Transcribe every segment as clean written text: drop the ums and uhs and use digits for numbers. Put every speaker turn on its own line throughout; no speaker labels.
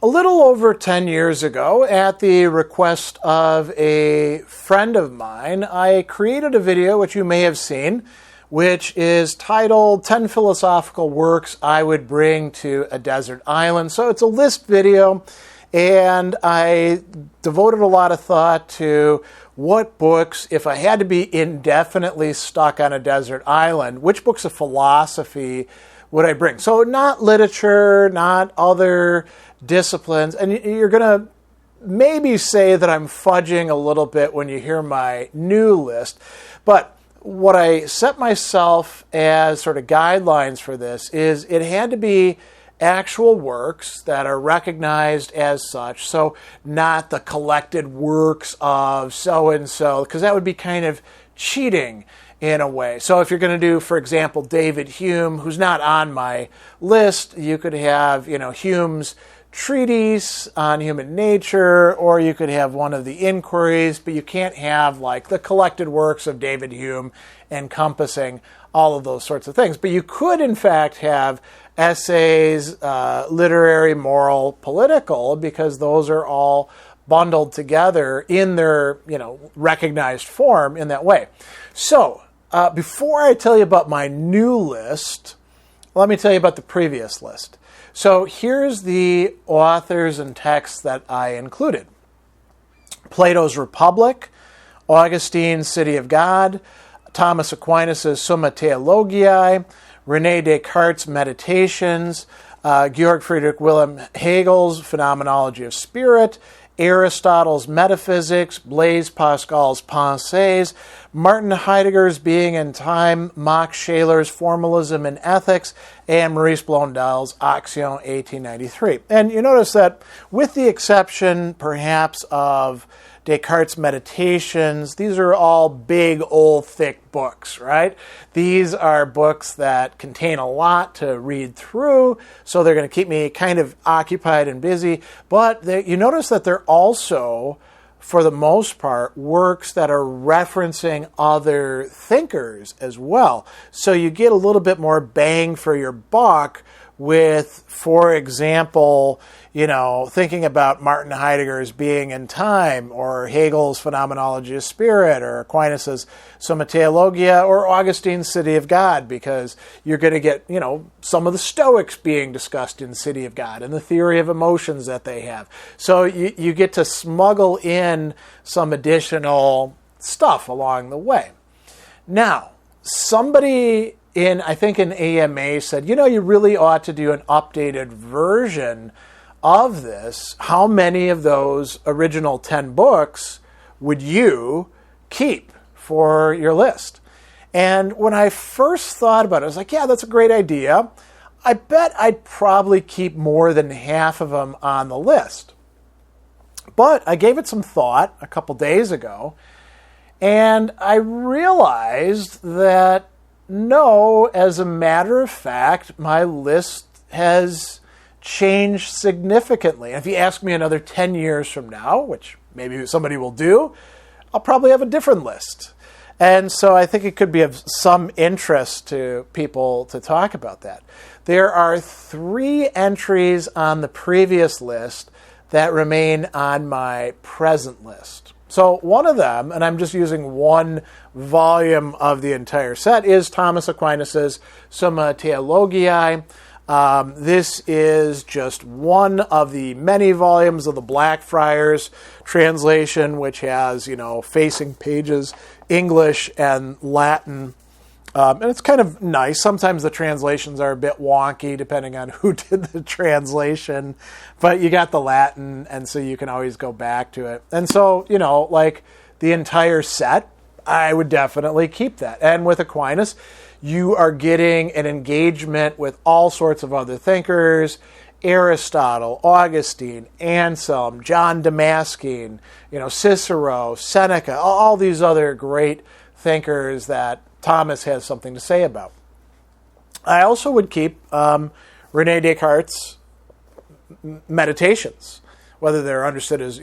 A little over 10 years ago, at the request of a friend of mine, I created a video which you may have seen, which is titled 10 Philosophical Works I Would Bring to a Desert Island. So it's a list video, and I devoted a lot of thought to what books, if I had to be indefinitely stuck on a desert island, which books of philosophy would I bring? So not literature, not other disciplines. And you're going to maybe say that I'm fudging a little bit when you hear my new list. But what I set myself as sort of guidelines for this is it had to be actual works that are recognized as such. So not the collected works of so-and-so, because that would be kind of cheating in a way. So if you're going to do, for example, David Hume, who's not on my list, you could have, Hume's treatise on human nature, or you could have one of the inquiries, but you can't have like the collected works of David Hume encompassing all of those sorts of things. But you could, in fact, have essays, literary, moral, political, because those are all bundled together in their, recognized form in that way. So, before I tell you about my new list, let me tell you about the previous list. So here's the authors and texts that I included. Plato's Republic, Augustine's City of God, Thomas Aquinas' Summa Theologiae, René Descartes' Meditations, Georg Friedrich Wilhelm Hegel's Phenomenology of Spirit, Aristotle's Metaphysics, Blaise Pascal's Pensées, Martin Heidegger's Being and Time, Max Scheler's Formalism and Ethics, and Maurice Blondel's Action 1893. And you notice that with the exception, perhaps, of Descartes' Meditations, these are all big, old, thick books, right? These are books that contain a lot to read through, so they're going to keep me kind of occupied and busy. But you notice that they're also, for the most part, works that are referencing other thinkers as well. So you get a little bit more bang for your buck with, for example, thinking about Martin Heidegger's Being and Time, or Hegel's Phenomenology of Spirit, or Aquinas' Summa Theologiae, or Augustine's City of God, because you're going to get, some of the Stoics being discussed in City of God and the theory of emotions that they have. So you get to smuggle in some additional stuff along the way. Now, somebody I think an AMA said, you really ought to do an updated version of this. How many of those original 10 books would you keep for your list? And when I first thought about it, I was like, yeah, that's a great idea. I bet I'd probably keep more than half of them on the list. But I gave it some thought a couple days ago, and I realized that no, as a matter of fact, my list has changed significantly. And if you ask me another 10 years from now, which maybe somebody will do, I'll probably have a different list. And so I think it could be of some interest to people to talk about that. There are 3 entries on the previous list that remain on my present list. So one of them, and I'm just using one volume of the entire set, is Thomas Aquinas' Summa Theologiae. This is just one of the many volumes of the Blackfriars translation, which has, facing pages, English and Latin. And it's kind of nice. Sometimes the translations are a bit wonky depending on who did the translation, but you got the Latin, and so you can always go back to it. And so, like the entire set, I would definitely keep that. And with Aquinas, you are getting an engagement with all sorts of other thinkers: Aristotle, Augustine, Anselm, John Damascene, Cicero, Seneca, all these other great thinkers that Thomas has something to say about. I also would keep René Descartes' Meditations, whether they're understood as,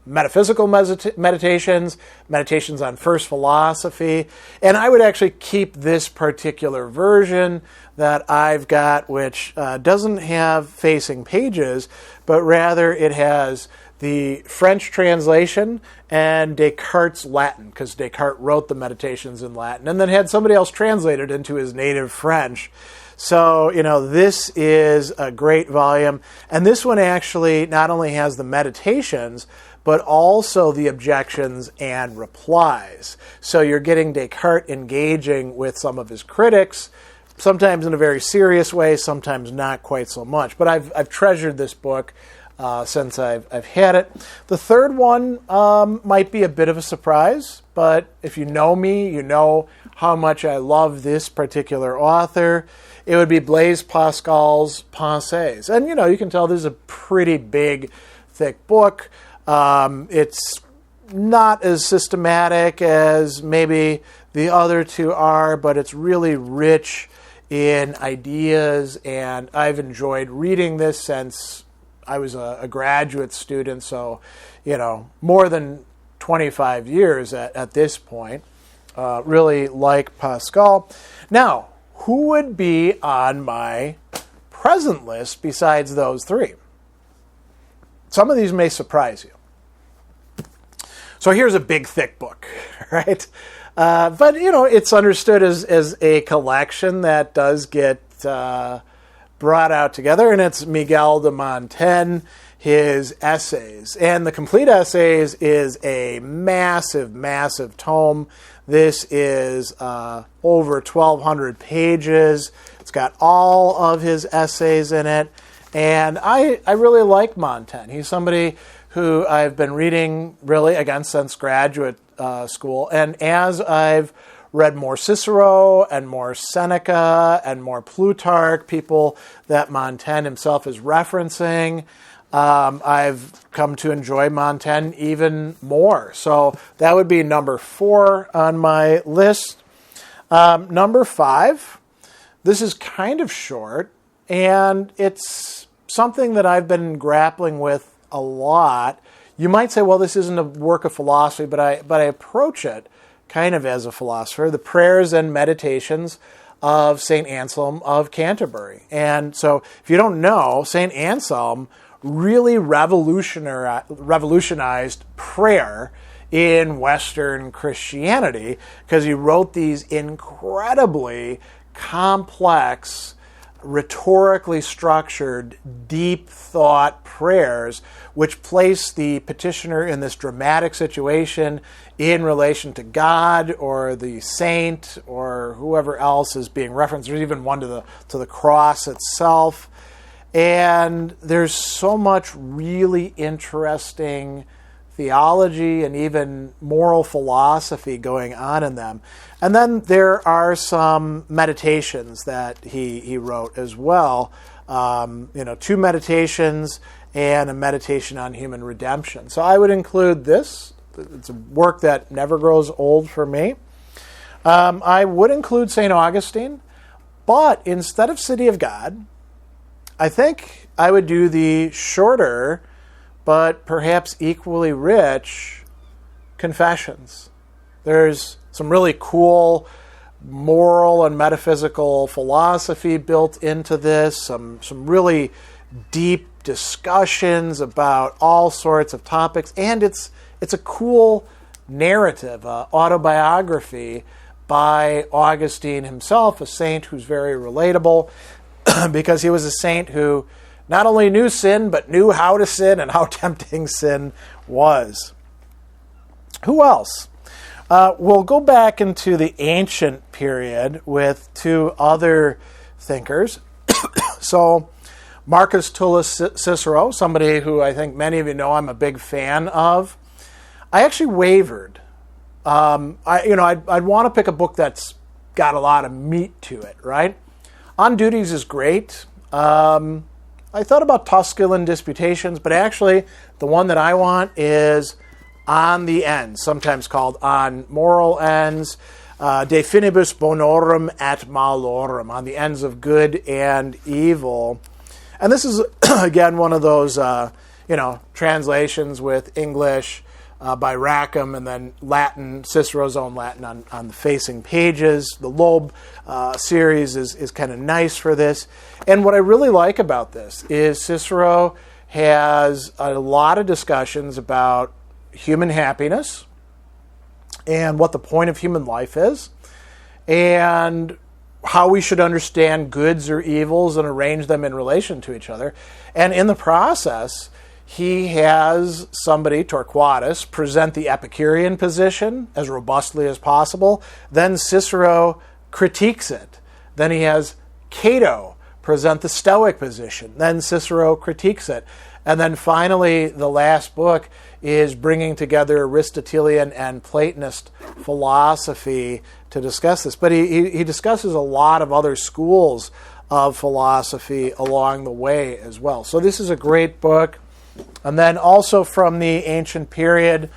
metaphysical meditations, meditations on first philosophy, and I would actually keep this particular version that I've got, which doesn't have facing pages, but rather it has the French translation and Descartes' Latin, because Descartes wrote the meditations in Latin and then had somebody else translate it into his native French. So, this is a great volume. And this one actually not only has the meditations, but also the objections and replies. So you're getting Descartes engaging with some of his critics, sometimes in a very serious way, sometimes not quite so much. But I've treasured this book since I've had it. The third one might be a bit of a surprise, but if you know me, you know how much I love this particular author. It would be Blaise Pascal's Pensées. And, you can tell this is a pretty big, thick book. It's not as systematic as maybe the other two are, but it's really rich in ideas, and I've enjoyed reading this since I was a graduate student, so, more than 25 years at this point. Really like Pascal. Now, who would be on my present list besides those three? Some of these may surprise you. So here's a big, thick book, right? But, it's understood as a collection that does get brought out together, and it's Miguel de Montaigne, his essays. And the complete essays is a massive, massive tome. This is over 1,200 pages. It's got all of his essays in it. And I really like Montaigne. He's somebody who I've been reading really, again, since graduate school. And as I've read more Cicero and more Seneca and more Plutarch, people that Montaigne himself is referencing, I've come to enjoy Montaigne even more. So that would be number 4 on my list. Number 5, this is kind of short, and it's something that I've been grappling with a lot. You might say, well, this isn't a work of philosophy, but I approach it kind of as a philosopher. The Prayers and Meditations of St. Anselm of Canterbury. And so if you don't know, St. Anselm really revolutionized prayer in Western Christianity, because he wrote these incredibly complex, rhetorically structured, deep thought prayers, which place the petitioner in this dramatic situation in relation to God or the saint or whoever else is being referenced. There's even one to the cross itself. And there's so much really interesting theology and even moral philosophy going on in them. And then there are some meditations that he wrote as well. 2 meditations and a meditation on human redemption. So I would include this. It's a work that never grows old for me. I would include St. Augustine, but instead of City of God, I think I would do the shorter, but perhaps equally rich, Confessions. There's some really cool moral and metaphysical philosophy built into this, some really deep discussions about all sorts of topics, and it's a cool narrative, autobiography by Augustine himself, a saint who's very relatable, because he was a saint who not only knew sin, but knew how to sin and how tempting sin was. Who else? We'll go back into the ancient period with 2 other thinkers. So Marcus Tullius Cicero, somebody who I think many of you know I'm a big fan of. I actually wavered. I'd want to pick a book that's got a lot of meat to it, right? On Duties is great. I thought about Tusculan Disputations, but actually the one that I want is On the Ends, sometimes called On Moral Ends, De Finibus Bonorum et Malorum, on the ends of good and evil. And this is, again, one of those, translations with English by Rackham, and then Latin, Cicero's own Latin on the facing pages. The Loeb series is kind of nice for this. And what I really like about this is Cicero has a lot of discussions about human happiness and what the point of human life is, and how we should understand goods or evils and arrange them in relation to each other. And in the process, he has somebody, Torquatus, present the Epicurean position as robustly as possible. Then Cicero critiques it. Then he has Cato present the Stoic position. Then Cicero critiques it. And then finally, the last book is bringing together Aristotelian and Platonist philosophy to discuss this. But he discusses a lot of other schools of philosophy along the way as well. So this is a great book. And then also from the ancient period,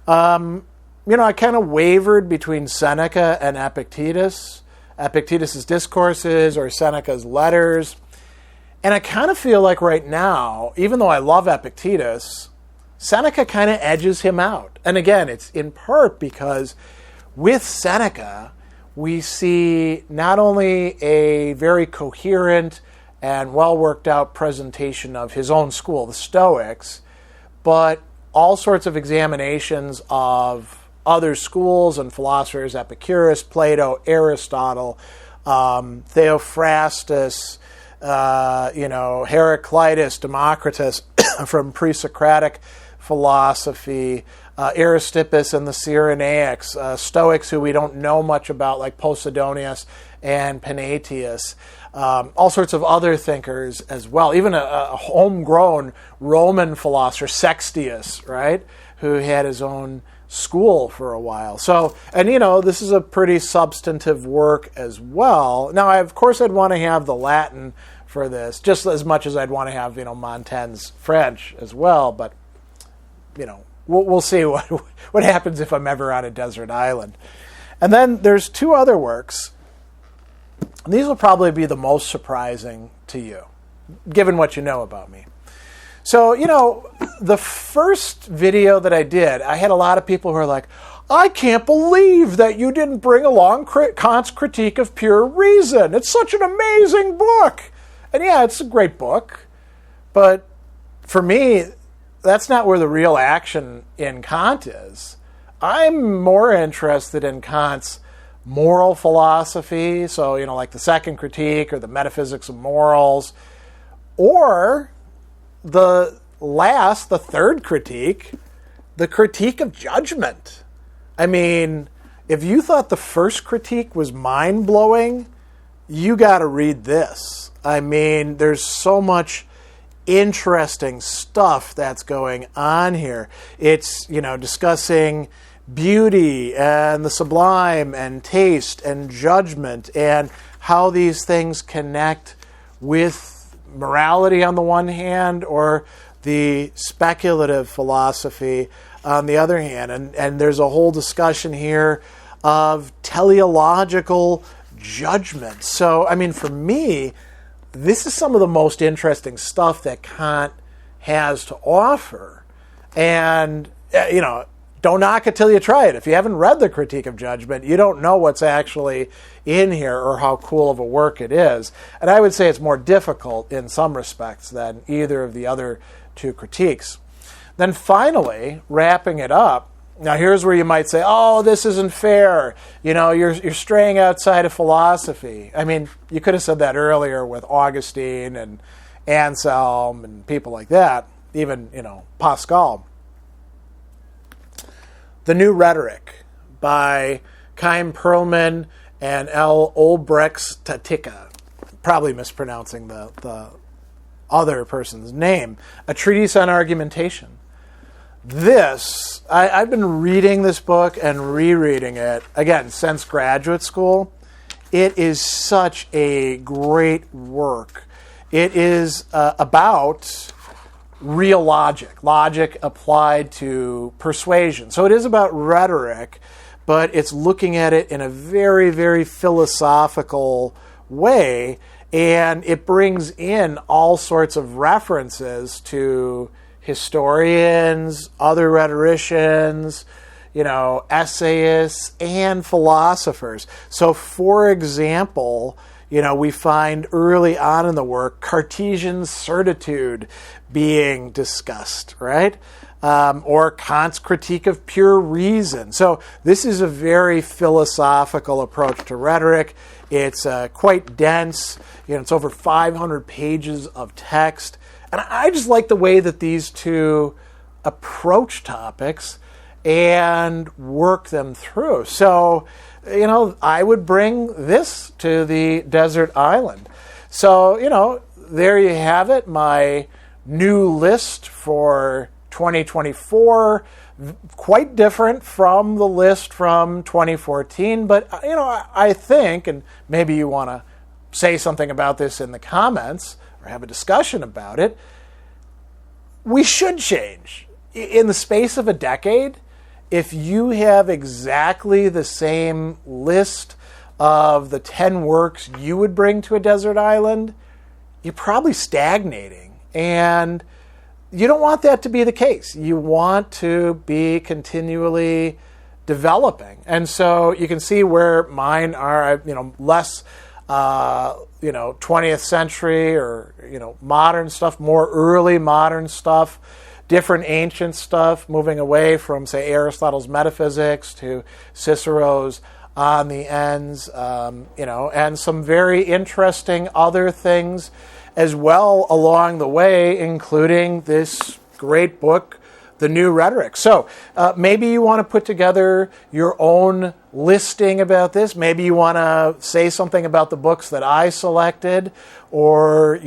I kind of wavered between Seneca and Epictetus. Epictetus' discourses or Seneca's letters. And I kind of feel like right now, even though I love Epictetus, Seneca kind of edges him out. And again, it's in part because with Seneca, we see not only a very coherent and well-worked out presentation of his own school, the Stoics, but all sorts of examinations of other schools and philosophers, Epicurus, Plato, Aristotle, Theophrastus, Heraclitus, Democritus from pre-Socratic philosophy, Aristippus and the Cyrenaics, Stoics who we don't know much about, like Posidonius and Panaetius, all sorts of other thinkers as well, even a homegrown Roman philosopher, Sextius, right, who had his own school for a while. So, and this is a pretty substantive work as well. Now, of course, I'd want to have the Latin for this, just as much as I'd want to have, Montaigne's French as well, but, we'll see what happens if I'm ever on a desert island. And then there's two other works. These will probably be the most surprising to you, given what you know about me. So, the first video that I did, I had a lot of people who were like, I can't believe that you didn't bring along Kant's Critique of Pure Reason. It's such an amazing book. And yeah, it's a great book. But for me, that's not where the real action in Kant is. I'm more interested in Kant's moral philosophy, so, like the Second Critique or the Metaphysics of Morals, or the third critique, the Critique of Judgment. I mean, if you thought the first critique was mind-blowing, you got to read this. I mean, there's so much interesting stuff that's going on here. It's, discussing beauty and the sublime and taste and judgment and how these things connect with morality on the one hand or the speculative philosophy on the other hand. And there's a whole discussion here of teleological judgment. So, I mean, for me, this is some of the most interesting stuff that Kant has to offer. And, don't knock it till you try it. If you haven't read the Critique of Judgment, you don't know what's actually in here or how cool of a work it is. And I would say it's more difficult in some respects than either of the other two critiques. Then finally, wrapping it up, now here's where you might say, oh, this isn't fair. You're straying outside of philosophy. I mean, you could have said that earlier with Augustine and Anselm and people like that, even, Pascal. The New Rhetoric by Chaim Perlman and L. Olbrechtstatika. Probably mispronouncing the other person's name. A Treatise on Argumentation. This, I've been reading this book and rereading it, again, since graduate school. It is such a great work. It is about real logic applied to persuasion. So it is about rhetoric, but it's looking at it in a very, very philosophical way, and it brings in all sorts of references to historians, other rhetoricians, essayists, and philosophers. So, for example, we find early on in the work Cartesian certitude being discussed, right? Or Kant's critique of pure reason. So this is a very philosophical approach to rhetoric. It's quite dense. It's over 500 pages of text. And I just like the way that these two approach topics and work them through. So, I would bring this to the desert island. So, there you have it, my new list for 2024. Quite different from the list from 2014, but, I think, and maybe you want to say something about this in the comments or have a discussion about it, we should change. In the space of a decade, if you have exactly the same list of the 10 works you would bring to a desert island, you're probably stagnating. And you don't want that to be the case. You want to be continually developing. And so you can see where mine are, less, 20th century or, modern stuff, more early modern stuff, different ancient stuff, moving away from, say, Aristotle's metaphysics to Cicero's on the ends, and some very interesting other things as well along the way, including this great book, The New Rhetoric. So maybe you want to put together your own listing about this. Maybe you want to say something about the books that I selected, or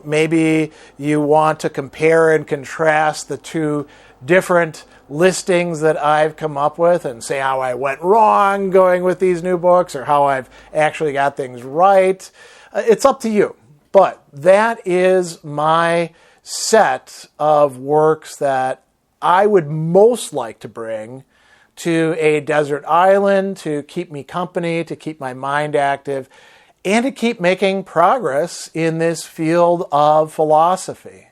maybe you want to compare and contrast the two different listings that I've come up with and say how I went wrong going with these new books or how I've actually got things right. It's up to you. But that is my set of works that I would most like to bring to a desert island to keep me company, to keep my mind active, and to keep making progress in this field of philosophy.